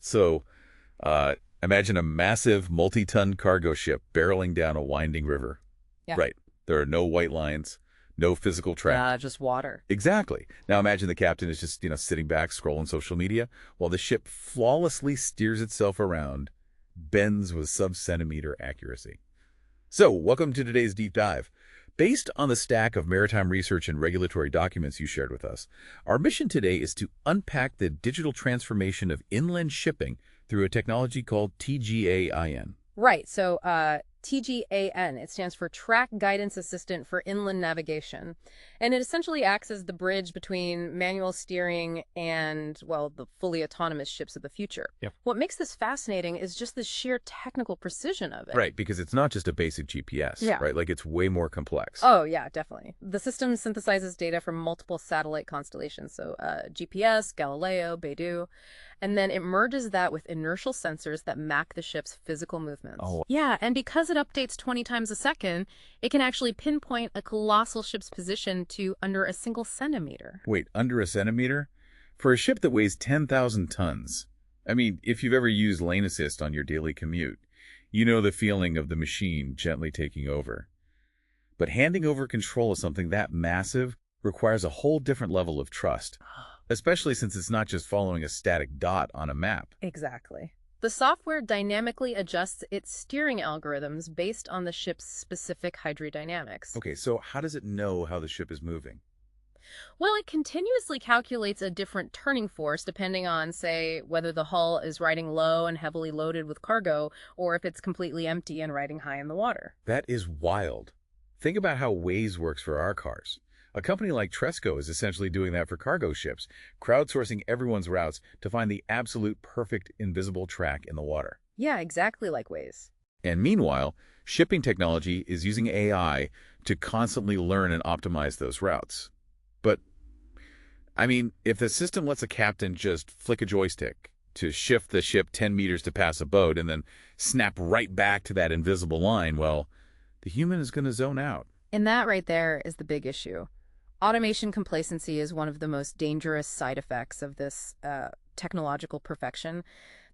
So imagine a massive multi-ton cargo ship barreling down a winding river. Yeah. Right. There are no white lines, no physical track. Just water. Exactly. Now imagine the captain is just, sitting back scrolling social media while the ship flawlessly steers itself around, bends with sub-centimeter accuracy. So, welcome to today's deep dive. Based on the stack of maritime research and regulatory documents you shared with us, our mission today is to unpack the digital transformation of inland shipping through a technology called TGAIN. Right. So TGAN, it stands for Track Guidance Assistant for Inland Navigation. And it essentially acts as the bridge between manual steering and, well, the fully autonomous ships of the future. Yep. What makes this fascinating is just the sheer technical precision of it. Right, because it's not just a basic GPS, Yeah. right? Like it's way more complex. Oh, yeah, definitely. The system synthesizes data from multiple satellite constellations, so GPS, Galileo, Beidou, and then it merges that with inertial sensors that map the ship's physical movements. Oh. Yeah, and because it updates 20 times a second, it can actually pinpoint a colossal ship's position to under a single centimeter. Wait, under a centimeter? For a ship that weighs 10,000 tons. I mean, if you've ever used lane assist on your daily commute, you know the feeling of the machine gently taking over. But handing over control of something that massive requires a whole different level of trust, especially since it's not just following a static dot on a map. Exactly. The software dynamically adjusts its steering algorithms based on the ship's specific hydrodynamics. Okay, so how does it know how the ship is moving? Well, it continuously calculates a different turning force depending on, say, whether the hull is riding low and heavily loaded with cargo, or if it's completely empty and riding high in the water. That is wild. Think about how Waze works for our cars. A company like Tresco is essentially doing that for cargo ships, crowdsourcing everyone's routes to find the absolute perfect invisible track in the water. Yeah, exactly like Waze. And meanwhile, shipping technology is using AI to constantly learn and optimize those routes. But, I mean, if the system lets a captain just flick a joystick to shift the ship 10 meters to pass a boat and then snap right back to that invisible line, well, the human is going to zone out. And that right there is the big issue. Automation complacency is one of the most dangerous side effects of this technological perfection.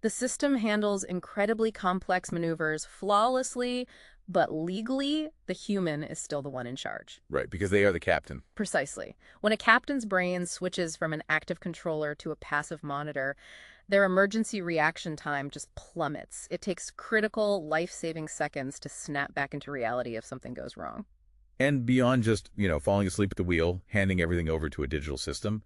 The system handles incredibly complex maneuvers flawlessly, but legally, the human is still the one in charge. Right, because they are the captain. Precisely. When a captain's brain switches from an active controller to a passive monitor, their emergency reaction time just plummets. It takes critical, life-saving seconds to snap back into reality if something goes wrong. And beyond just, falling asleep at the wheel, handing everything over to a digital system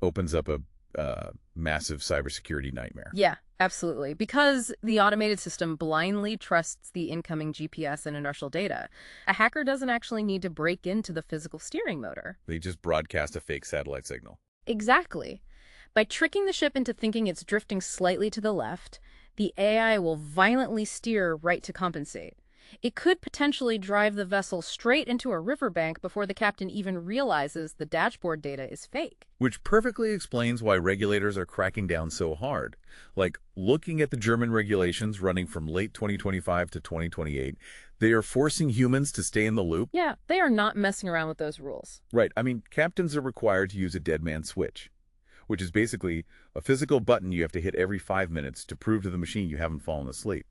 opens up a massive cybersecurity nightmare. Yeah, absolutely. Because the automated system blindly trusts the incoming GPS and inertial data, a hacker doesn't actually need to break into the physical steering motor. They just broadcast a fake satellite signal. Exactly. By tricking the ship into thinking it's drifting slightly to the left, the AI will violently steer right to compensate. It could potentially drive the vessel straight into a riverbank before the captain even realizes the dashboard data is fake. Which perfectly explains why regulators are cracking down so hard. Like, looking at the German regulations running from late 2025 to 2028, they are forcing humans to stay in the loop. Yeah, they are not messing around with those rules. Right. I mean, captains are required to use a dead man switch, which is basically a physical button you have to hit every 5 minutes to prove to the machine you haven't fallen asleep.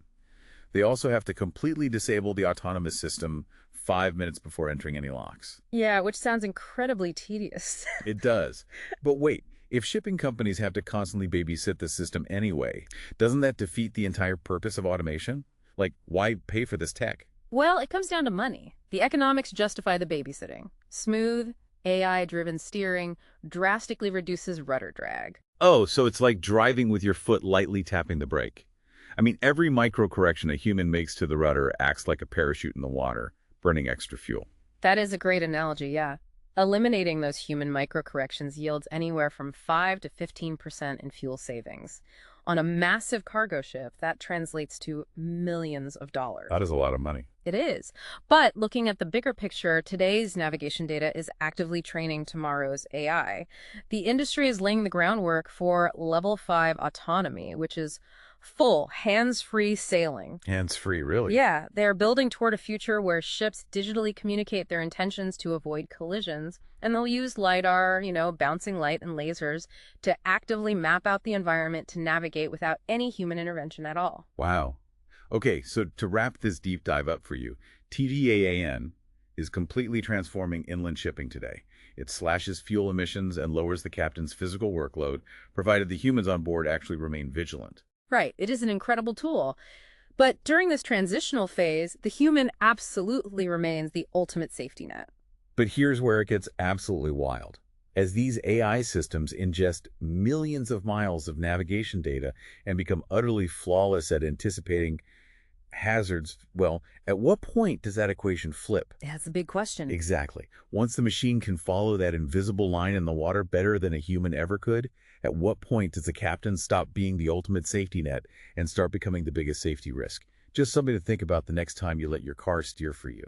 They also have to completely disable the autonomous system 5 minutes before entering any locks. Yeah, which sounds incredibly tedious. It does. But wait, if shipping companies have to constantly babysit the system anyway, doesn't that defeat the entire purpose of automation? Like, why pay for this tech? Well, it comes down to money. The economics justify the babysitting. Smooth, AI-driven steering drastically reduces rudder drag. Oh, so it's like driving with your foot lightly tapping the brake. I mean, every micro-correction a human makes to the rudder acts like a parachute in the water, burning extra fuel. That is a great analogy, yeah. Eliminating those human microcorrections yields anywhere from 5 to 15% in fuel savings. On a massive cargo ship, that translates to millions of dollars. That is a lot of money. It is. But looking at the bigger picture, today's navigation data is actively training tomorrow's AI. The industry is laying the groundwork for level 5 autonomy, which is full, hands-free sailing. Hands-free, really? Yeah, they're building toward a future where ships digitally communicate their intentions to avoid collisions, and they'll use LiDAR, bouncing light and lasers to actively map out the environment to navigate without any human intervention at all. Wow. Okay, so to wrap this deep dive up for you, TGAIN is completely transforming inland shipping today. It slashes fuel emissions and lowers the captain's physical workload, provided the humans on board actually remain vigilant. Right, it is an incredible tool. But during this transitional phase, the human absolutely remains the ultimate safety net. But here's where it gets absolutely wild. As these AI systems ingest millions of miles of navigation data and become utterly flawless at anticipating hazards, well, at what point does that equation flip? That's a big question. Exactly. Once the machine can follow that invisible line in the water better than a human ever could, at what point does the captain stop being the ultimate safety net and start becoming the biggest safety risk? Just something to think about the next time you let your car steer for you.